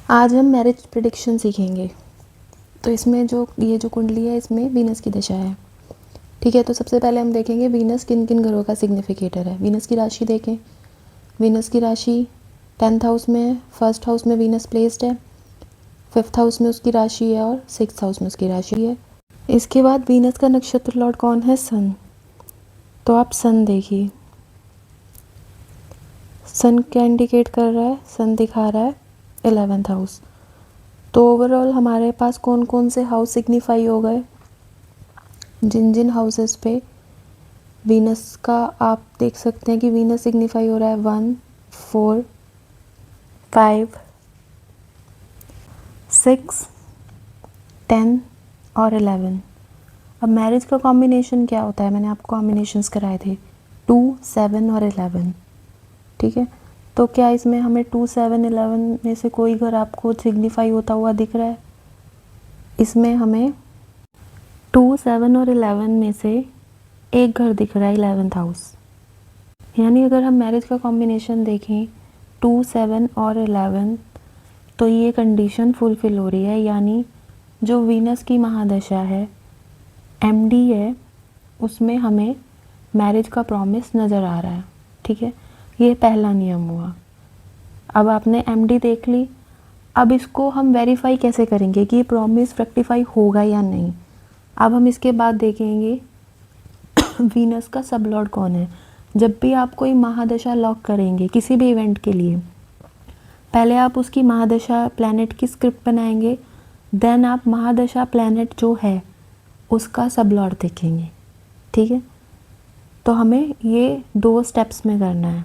आज हम marriage prediction सीखेंगे। तो इसमें ये जो कुंडली है इसमें वीनस की दशा है। ठीक है, तो सबसे पहले हम देखेंगे वीनस किन किन ग्रहों का सिग्निफिकेटर है। वीनस की राशि देखें। वीनस की राशि 10th हाउस में है, फर्स्ट हाउस में वीनस प्लेस्ड है, 5th हाउस में उसकी राशि है और 6th हाउस में उसकी राशि है। इसके बाद वीनस का नक्षत्र लॉर्ड कौन है? सन। तो आप सन देखिए, सन क्या इंडिकेट कर रहा है? सन दिखा रहा है 11th हाउस। तो ओवरऑल हमारे पास कौन कौन से हाउस सिग्निफाई हो गए? जिन जिन हाउसेस पे वीनस का आप देख सकते हैं कि वीनस सिग्निफाई हो रहा है 1, 4, 5, 6, 10 और 11। अब मैरिज का कॉम्बिनेशन क्या होता है? मैंने आपको कॉम्बिनेशंस कराए थे 2, 7 और 11। ठीक है, तो क्या इसमें हमें 2, 7, 11 में से कोई घर आपको सिग्निफाई होता हुआ दिख रहा है? इसमें हमें 2, 7 और 11 में से एक घर दिख रहा है 11th हाउस। यानी अगर हम मैरिज का कॉम्बिनेशन देखें 2, 7 और 11, तो ये कंडीशन फुलफिल हो रही है। यानी जो वीनस की महादशा है, एमडी है, उसमें हमें मैरिज का प्रॉमिस नज़र आ रहा है। ठीक है, ये पहला नियम हुआ। अब आपने एमडी देख ली, अब इसको हम वेरीफाई कैसे करेंगे कि ये प्रॉमिस फ्रक्टिफाई होगा या नहीं। अब हम इसके बाद देखेंगे वीनस का सब लॉर्ड कौन है। जब भी आप कोई महादशा लॉक करेंगे किसी भी इवेंट के लिए, पहले आप उसकी महादशा प्लैनेट की स्क्रिप्ट बनाएंगे, देन आप महादशा प्लैनेट जो है उसका सब लॉर्ड देखेंगे। ठीक है, तो हमें ये 2 स्टेप्स में करना है।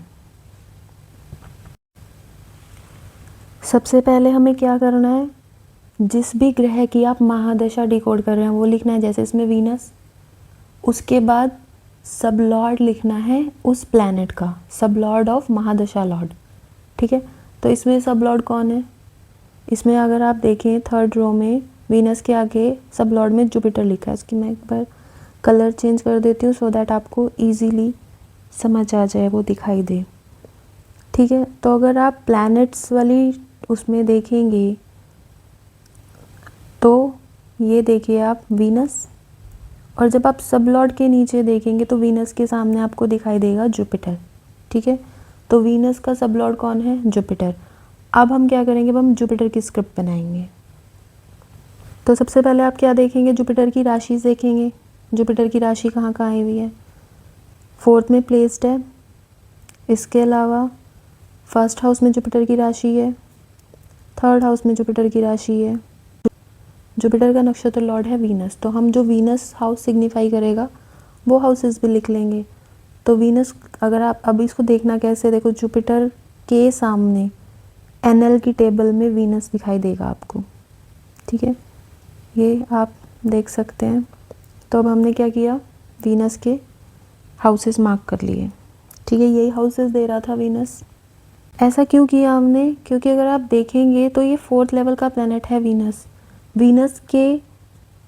सबसे पहले हमें क्या करना है? जिस भी ग्रह की आप महादशा डिकोड कर रहे हैं वो लिखना है, जैसे इसमें वीनस। उसके बाद सब लॉर्ड लिखना है उस प्लैनेट का, सब लॉर्ड ऑफ महादशा लॉर्ड। ठीक है, तो इसमें सब लॉर्ड कौन है? इसमें अगर आप देखें 3rd रो में वीनस के आगे सब लॉर्ड में जुपिटर लिखा है। इसकी मैं एक बार कलर चेंज कर देती हूँ सो दैट आपको ईजीली समझ आ जाए, वो दिखाई दे। ठीक है, तो अगर आप प्लैनेट्स वाली उसमें देखेंगे तो ये देखिए आप वीनस, और जब आप सब लॉर्ड के नीचे देखेंगे तो वीनस के सामने आपको दिखाई देगा जुपिटर। ठीक है, तो वीनस का सब लॉर्ड कौन है? जुपिटर। अब हम क्या करेंगे? अब हम जुपिटर की स्क्रिप्ट बनाएंगे। तो सबसे पहले आप क्या देखेंगे? जुपिटर की राशि देखेंगे। जुपिटर की राशि कहाँ कहाँ आई हुई है? 4th में प्लेस्ड है। इसके अलावा 1st हाउस में जुपिटर की राशि है, 3rd हाउस में जुपिटर की राशि है। जुपिटर का नक्षत्र लॉर्ड है वीनस, तो हम जो वीनस हाउस सिग्निफाई करेगा वो हाउसेस भी लिख लेंगे। तो वीनस, अगर आप अब इसको देखना कैसे, देखो जुपिटर के सामने एनएल की टेबल में वीनस दिखाई देगा आपको। ठीक है, ये आप देख सकते हैं। तो अब हमने क्या किया? वीनस के हाउसेस मार्क कर लिए। ठीक है, यही हाउसेस दे रहा था वीनस। ऐसा क्यों किया हमने? क्योंकि अगर आप देखेंगे तो ये 4th लेवल का प्लैनेट है वीनस। वीनस के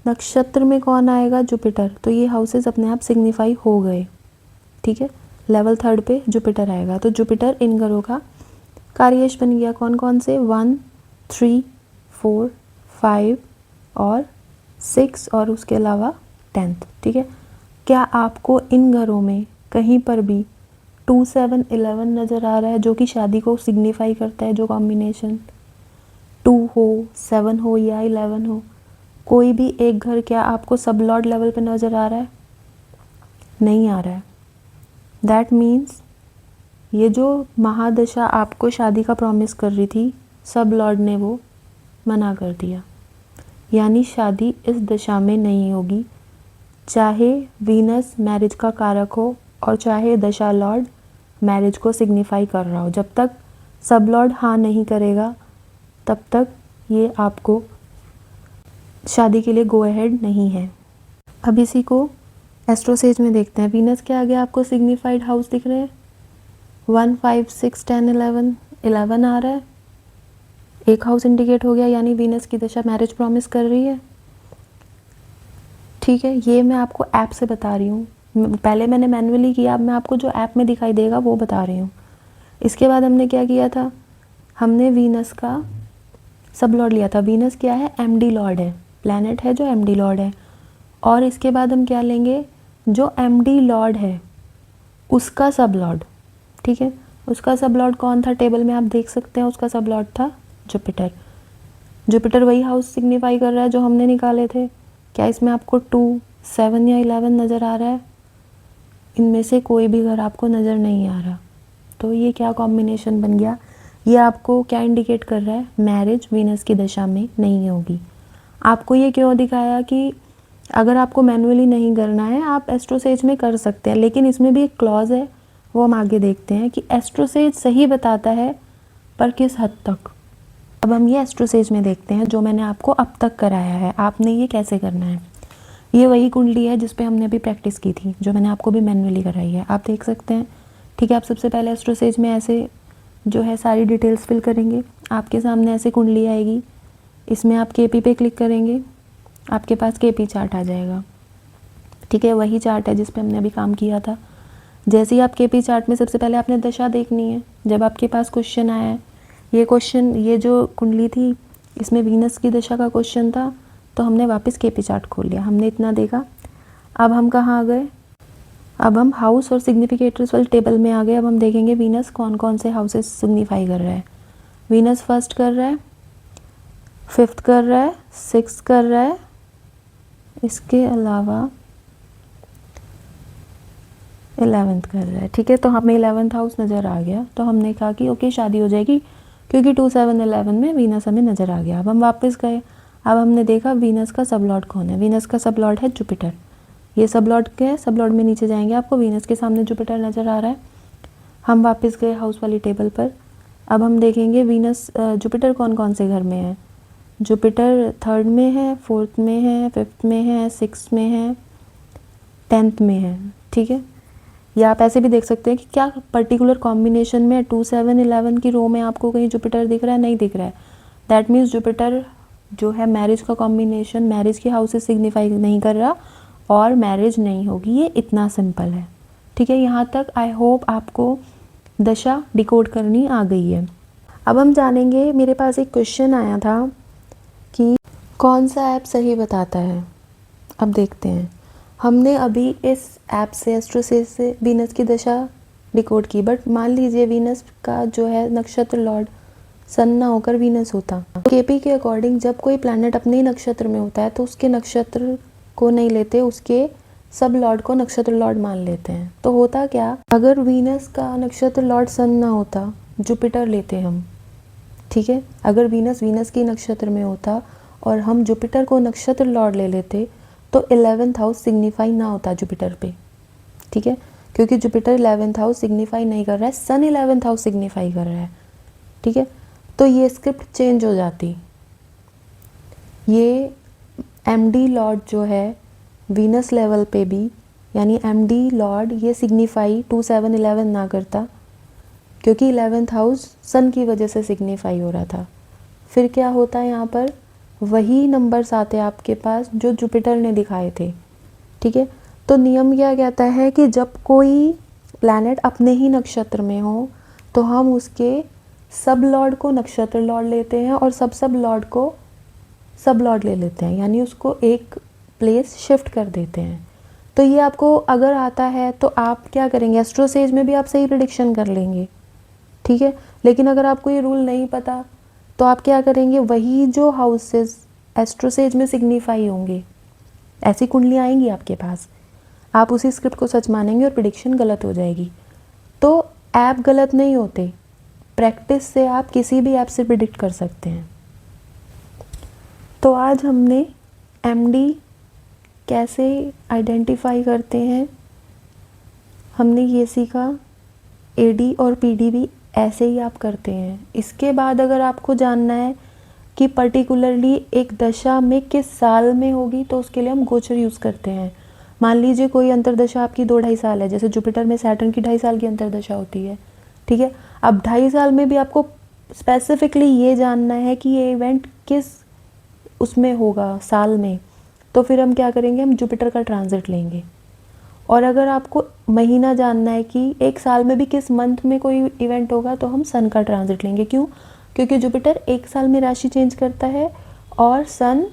नक्षत्र में कौन आएगा? जुपिटर। तो ये हाउसेस अपने आप सिग्निफाई हो गए। ठीक है, लेवल 3rd पे जुपिटर आएगा, तो जुपिटर इन ग्रहों का कार्येश बन गया। कौन कौन से? 1, 3, 4, 5 और 6 और उसके अलावा 10th। ठीक है, क्या आपको इन घरों में कहीं पर भी 2, 7, 11 नज़र आ रहा है जो कि शादी को सिग्निफाई करता है? जो कॉम्बिनेशन 2 हो, 7 हो या 11 हो, कोई भी एक घर क्या आपको सब लॉर्ड लेवल पे नज़र आ रहा है? नहीं आ रहा है। दैट मीन्स ये जो महादशा आपको शादी का प्रॉमिस कर रही थी, सब लॉर्ड ने वो मना कर दिया। यानी शादी इस दशा में नहीं होगी, चाहे वीनस मैरिज का कारक हो और चाहे दशा लॉर्ड मैरिज को सिग्निफाई कर रहा हो। जब तक सब लॉर्ड हाँ नहीं करेगा तब तक ये आपको शादी के लिए गो अहेड नहीं है। अब इसी को एस्ट्रोसेज में देखते हैं। वीनस के आगे आपको सिग्निफाइड हाउस दिख रहे हैं 1, 5, 6, 10, 11। 11 आ रहा है, एक हाउस इंडिकेट हो गया, यानी वीनस की दशा मैरिज प्रॉमिस कर रही है। ठीक है, ये मैं आपको ऐप से बता रही हूँ। पहले मैंने मैन्युअली किया, अब मैं आपको जो ऐप में दिखाई देगा वो बता रही हूँ। इसके बाद हमने क्या किया था? हमने वीनस का सब लॉर्ड लिया था। वीनस क्या है, एमडी लॉर्ड है, प्लैनेट है जो एमडी लॉर्ड है। और इसके बाद हम क्या लेंगे, जो एमडी लॉर्ड है उसका सब लॉर्ड, ठीक है। उसका सब लॉर्ड कौन था, टेबल में आप देख सकते हैं, उसका सब लॉर्ड था जुपिटर। जुपिटर वही हाउस सिग्निफाई कर रहा है जो हमने निकाले थे। क्या इसमें आपको 2, 7 या 11 नज़र आ रहा है? इनमें से कोई भी घर आपको नज़र नहीं आ रहा। तो ये क्या कॉम्बिनेशन बन गया, ये आपको क्या इंडिकेट कर रहा है, मैरिज वीनस की दशा में नहीं होगी। आपको ये क्यों दिखाया कि अगर आपको मैनुअली नहीं करना है आप एस्ट्रोसेज में कर सकते हैं, लेकिन इसमें भी एक क्लॉज है, वो हम आगे देखते हैं कि एस्ट्रोसेज सही बताता है पर किस हद तक। अब हम ये एस्ट्रोसेज में देखते हैं जो मैंने आपको अब तक कराया है, आपने ये कैसे करना है। ये वही कुंडली है जिस पे हमने अभी प्रैक्टिस की थी, जो मैंने आपको भी मैनुअली कराई है, आप देख सकते हैं, ठीक है। आप सबसे पहले एस्ट्रोसेज में ऐसे जो है सारी डिटेल्स फिल करेंगे। आपके सामने ऐसे कुंडली आएगी, इसमें आप केपी पे क्लिक करेंगे, आपके पास केपी चार्ट आ जाएगा, ठीक है। वही चार्ट है जिस पे हमने अभी काम किया था। जैसे ही आप केपी चार्ट में सबसे पहले आपने दशा देखनी है। जब आपके पास क्वेश्चन आया है, ये क्वेश्चन, ये जो कुंडली थी इसमें वीनस की दशा का क्वेश्चन था, तो हमने वापस केपी चार्ट खोल लिया, हमने इतना देखा। अब हम कहाँ आ गए, अब हम हाउस और सिग्निफिकेटर्स वाले टेबल में आ गए। अब हम देखेंगे वीनस कौन कौन से हाउसेस सिग्निफाई कर रहा है। वीनस फर्स्ट कर रहा है, 5th कर रहा है, 6th कर रहा है, इसके अलावा 11th कर रहा है, ठीक है। तो हमें 11th हाउस नज़र आ गया, तो हमने कहा कि ओके शादी हो जाएगी, क्योंकि 2, 7, 11 में वीनस हमें नज़र आ गया। अब हम वापस गए, अब हमने देखा वीनस का सब लॉर्ड कौन है। वीनस का सब लॉर्ड है जुपिटर। ये सब लॉर्ड क्या है, सब लॉर्ड में नीचे जाएंगे आपको वीनस के सामने जुपिटर नज़र आ रहा है। हम वापस गए हाउस वाली टेबल पर। अब हम देखेंगे वीनस जुपिटर कौन कौन से घर में है। जुपिटर 3rd में है, 4th में है, 5th में है, 6th में है, 10th में है, ठीक है। या आप ऐसे भी देख सकते हैं कि क्या पर्टिकुलर कॉम्बिनेशन में 2, 7, 11 की रो में आपको कहीं जुपिटर दिख रहा है, नहीं दिख रहा है। दैट मीन्स जुपिटर जो है मैरिज का कॉम्बिनेशन, मैरिज के हाउसेस सिग्निफाई नहीं कर रहा और मैरिज नहीं होगी, ये इतना सिंपल है, ठीक है। यहाँ तक आई होप आपको दशा डिकोड करनी आ गई है। अब हम जानेंगे, मेरे पास एक क्वेश्चन आया था कि कौन सा ऐप सही बताता है। अब देखते हैं, हमने अभी इस ऐप से एस्ट्रोसेज से वीनस की दशा डिकोड की, बट मान लीजिए वीनस का जो है नक्षत्र लॉर्ड सन ना होकर वीनस होता, तो केपी के अकॉर्डिंग जब कोई प्लैनेट अपने ही नक्षत्र में होता है तो उसके नक्षत्र को नहीं लेते, उसके सब लॉर्ड को नक्षत्र लॉर्ड मान लेते हैं। तो होता क्या, अगर वीनस का नक्षत्र लॉर्ड सन ना होता, जुपिटर लेते हम, ठीक है। अगर वीनस की नक्षत्र में होता और हम जुपिटर को नक्षत्र लॉर्ड ले लेते तो 11th हाउस सिग्निफाई ना होता जुपिटर पे, ठीक है, क्योंकि जुपिटर 11th हाउस सिग्निफाई नहीं कर रहा है, सन 11th हाउस सिग्निफाई कर रहा है, ठीक है। तो ये स्क्रिप्ट चेंज हो जाती, ये एमडी लॉर्ड जो है वीनस लेवल पे भी, यानी एमडी लॉर्ड ये सिग्निफाई 2, 7, 11 ना करता, क्योंकि 11th हाउस सन की वजह से सिग्निफाई हो रहा था। फिर क्या होता है, यहाँ पर वही नंबर्स आते हैं आपके पास जो जुपिटर ने दिखाए थे, ठीक है। तो नियम क्या कहता है कि जब कोई प्लैनेट अपने ही नक्षत्र में हो तो हम उसके सब लॉर्ड को नक्षत्र लॉर्ड लेते हैं और सब लॉर्ड को सब लॉर्ड ले लेते हैं, यानी उसको एक प्लेस शिफ्ट कर देते हैं। तो ये आपको अगर आता है तो आप क्या करेंगे, एस्ट्रोसेज में भी आप सही प्रेडिक्शन कर लेंगे, ठीक है। लेकिन अगर आपको ये रूल नहीं पता तो आप क्या करेंगे, वही जो हाउसेस एस्ट्रोसेज में सिग्निफाई होंगे, ऐसी कुंडलियाँ आएंगी आपके पास, आप उसी स्क्रिप्ट को सच मानेंगे और प्रेडिक्शन गलत हो जाएगी। तो ऐप गलत नहीं होते, प्रैक्टिस से आप किसी भी ऐप से प्रेडिक्ट कर सकते हैं। तो आज हमने एमडी कैसे आइडेंटिफाई करते हैं हमने ये सीखा, एडी और पीडी भी ऐसे ही आप करते हैं। इसके बाद अगर आपको जानना है कि पर्टिकुलरली एक दशा में किस साल में होगी तो उसके लिए हम गोचर यूज़ करते हैं। मान लीजिए कोई अंतरदशा आपकी 2-2.5 साल है, जैसे जुपिटर में सैटर्न की 2.5 साल की अंतरदशा होती है, ठीक है। अब 2.5 साल में भी आपको स्पेसिफिकली ये जानना है कि ये इवेंट किस उसमें होगा साल में, तो फिर हम क्या करेंगे, हम जुपिटर का ट्रांजिट लेंगे। और अगर आपको महीना जानना है कि एक साल में भी किस मंथ में कोई इवेंट होगा तो हम सन का ट्रांजिट लेंगे। क्यों, क्योंकि जुपिटर 1 साल में राशि चेंज करता है और सन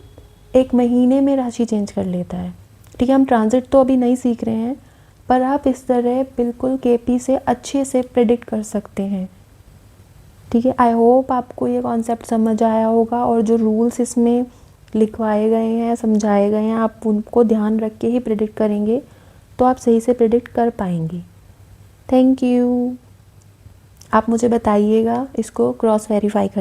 1 महीने में राशि चेंज कर लेता है। ठीक है, हम ट्रांजिट तो अभी नहीं सीख रहे हैं, पर आप इस तरह बिल्कुल केपी से अच्छे से प्रेडिक्ट कर सकते हैं। ठीक है, आई होप आपको ये कॉन्सेप्ट समझ आया होगा, और जो रूल्स इसमें लिखवाए गए हैं, समझाए गए हैं, आप उनको ध्यान रख के ही प्रेडिक्ट करेंगे तो आप सही से प्रेडिक्ट कर पाएंगे। Thank you. आप मुझे बताइएगा इसको क्रॉस वेरीफाई कर